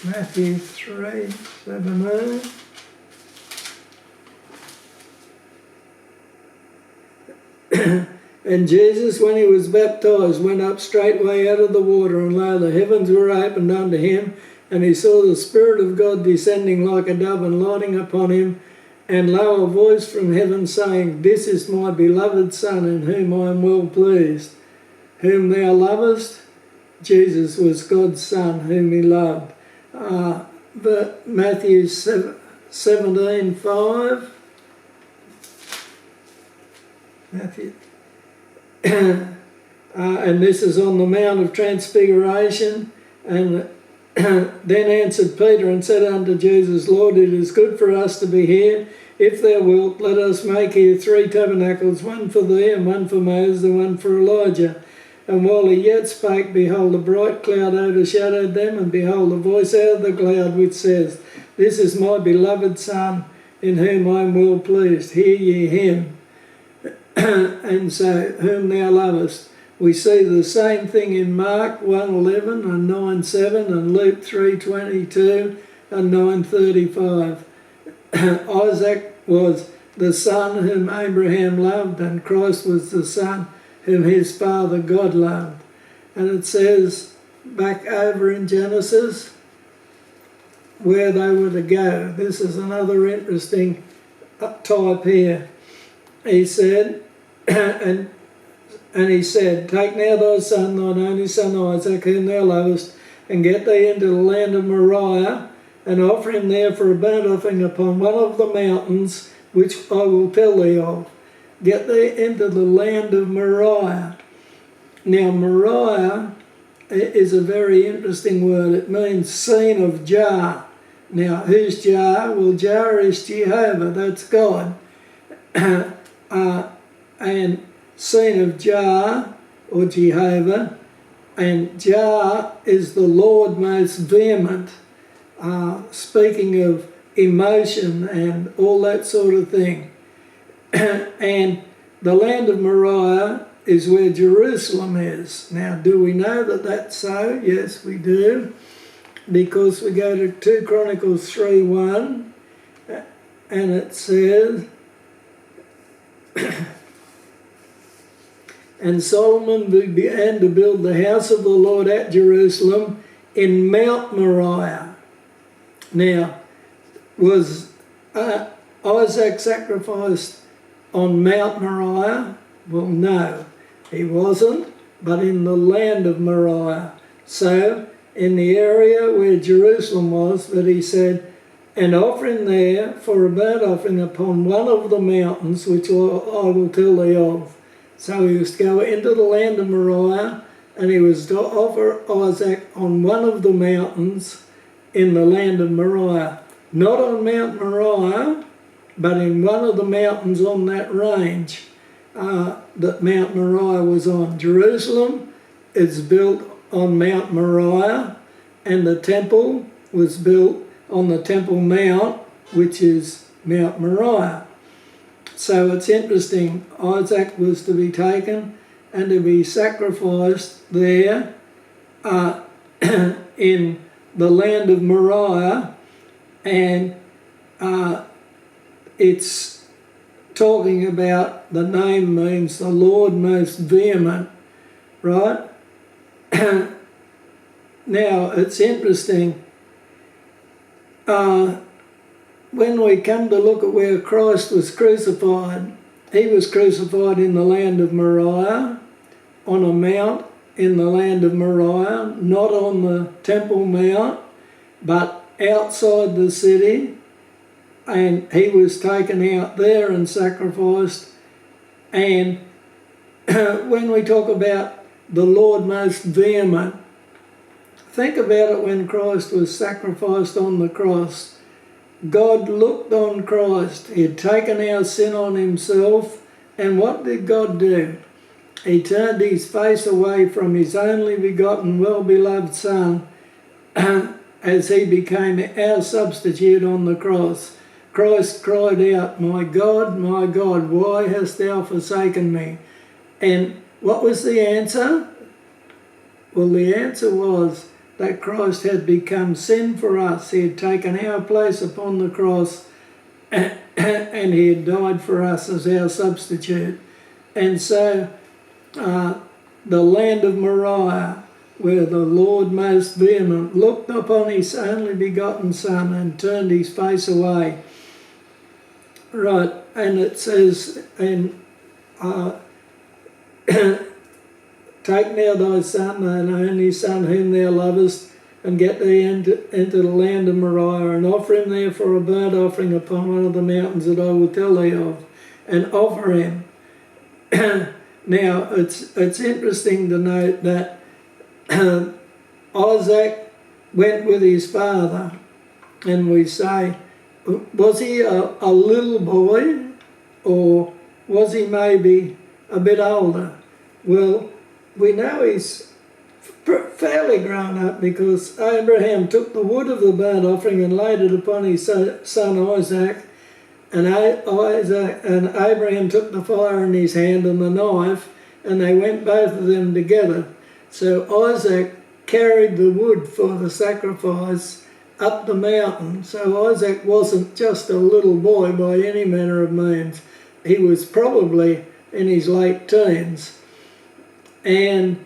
Matthew 3:17. And Jesus, when he was baptized, went up straightway out of the water, and lo, the heavens were opened unto him, and he saw the Spirit of God descending like a dove and lighting upon him. And lo, a voice from heaven saying, This is my beloved Son, in whom I am well pleased. Whom thou lovest? Jesus was God's Son, whom he loved. Matthew 17:5. Matthew. And this is on the Mount of Transfiguration. And then answered Peter and said unto Jesus, Lord, it is good for us to be here. If thou wilt, let us make here 3 tabernacles, one for thee, and one for Moses, and one for Elijah. And while he yet spake, behold, a bright cloud overshadowed them, and behold, a voice out of the cloud which says, This is my beloved Son, in whom I am well pleased. Hear ye him. And so, whom thou lovest. We see the same thing in Mark 1:11 and 9:7 and Luke 3:22 and 9:35. Isaac was the son whom Abraham loved, and Christ was the son whom his father God loved. And it says back over in Genesis where they were to go. This is another interesting type here. He said, and he said, Take now thy son, thine only son Isaac, whom thou lovest, and get thee into the land of Moriah, and offer him there for a burnt offering upon one of the mountains which I will tell thee of. Get thee into the land of Moriah. Now Moriah is a very interesting word. It means seen of Jah. Now who's Jah? Well, Jah is Jehovah, that's God. And seen of Jah, or Jehovah, and Jah is the Lord most vehement, speaking of emotion and all that sort of thing. And the land of Moriah is where Jerusalem is. Now, do we know that that's so? Yes, we do, because we go to 2 Chronicles 3:1, and it says, And Solomon began to build the house of the Lord at Jerusalem in Mount Moriah. Now, was Isaac sacrificed on Mount Moriah? Well, no, he wasn't, but in the land of Moriah. So, in the area where Jerusalem was, that he said, And offer him there for a burnt offering upon one of the mountains which I will tell thee of. So he was to go into the land of Moriah, and he was to offer Isaac on one of the mountains in the land of Moriah. Not on Mount Moriah, but in one of the mountains on that range that Mount Moriah was on. Jerusalem is built on Mount Moriah, and the temple was built on the Temple Mount, which is Mount Moriah. So it's interesting, Isaac was to be taken and to be sacrificed there in the land of Moriah, and it's talking about, the name means the Lord most vehement, right? Now, it's interesting, when we come to look at where Christ was crucified, he was crucified in the land of Moriah, on a mount in the land of Moriah, not on the Temple Mount, but outside the city, and he was taken out there and sacrificed. And when we talk about the Lord most vehement, think about it. When Christ was sacrificed on the cross, God looked on Christ. He had taken our sin on himself, and what did God do? he turned his face away from his only begotten, well-beloved Son, as he became our substitute on the cross. Christ cried out, my God, why hast thou forsaken me?" And what was the answer? Well, the answer was that Christ had become sin for us. He had taken our place upon the cross, and he had died for us as our substitute. And so the land of Moriah, where the Lord most vehement looked upon his only begotten Son and turned his face away. Right, and it says, and "Take now thy son, thine only Son, whom thou lovest, and get thee into the land of Moriah, and offer him there for a burnt offering upon one of the mountains that I will tell thee of, and offer him." Now, it's interesting to note that Isaac went with his father, and we say, was he a little boy, or was he maybe a bit older? Well, we know he's fairly grown up, because Abraham took the wood of the burnt offering and laid it upon his son Isaac, and Abraham took the fire in his hand and the knife, and they went both of them together. So Isaac carried the wood for the sacrifice up the mountain. So Isaac wasn't just a little boy by any manner of means. He was probably in his late teens. And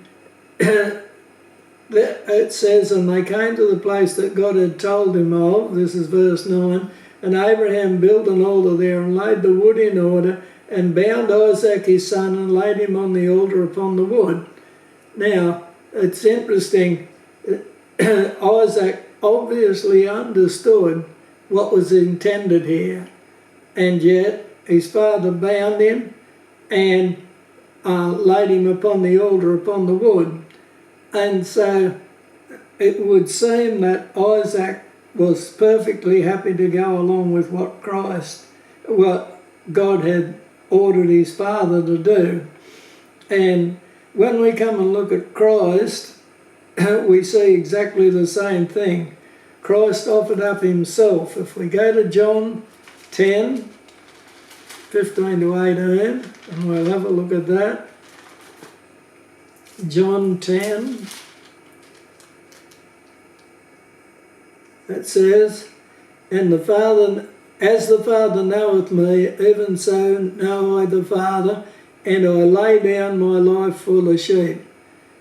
it says, "And they came to the place that God had told him of," this is verse 9, "and Abraham built an altar there and laid the wood in order, and bound Isaac his son and laid him on the altar upon the wood." Now, it's interesting, Isaac obviously understood what was intended here, and yet his father bound him and laid him upon the altar upon the wood. And so it would seem that Isaac was perfectly happy to go along with what God had ordered his father to do. And when we come and look at Christ, we see exactly the same thing. Christ offered up himself. If we go to John 10, 15 to 18, and we'll have a look at that. John 10, it says, "And the Father, as the Father knoweth me, even so know I the Father, and I lay down my life for the sheep.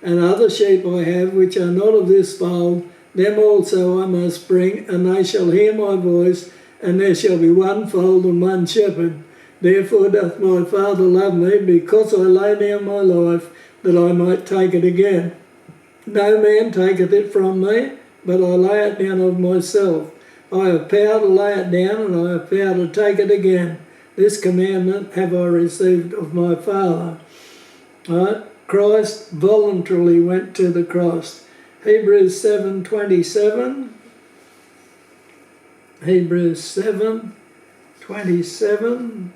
And other sheep I have, which are not of this fold, them also I must bring, and they shall hear my voice, and there shall be one fold and one shepherd. Therefore doth my Father love me, because I lay down my life, that I might take it again. No man taketh it from me, but I lay it down of myself. I have power to lay it down, and I have power to take it again. This commandment have I received of my Father." Right? Christ voluntarily went to the cross. Hebrews 7:27. Hebrews 7:27.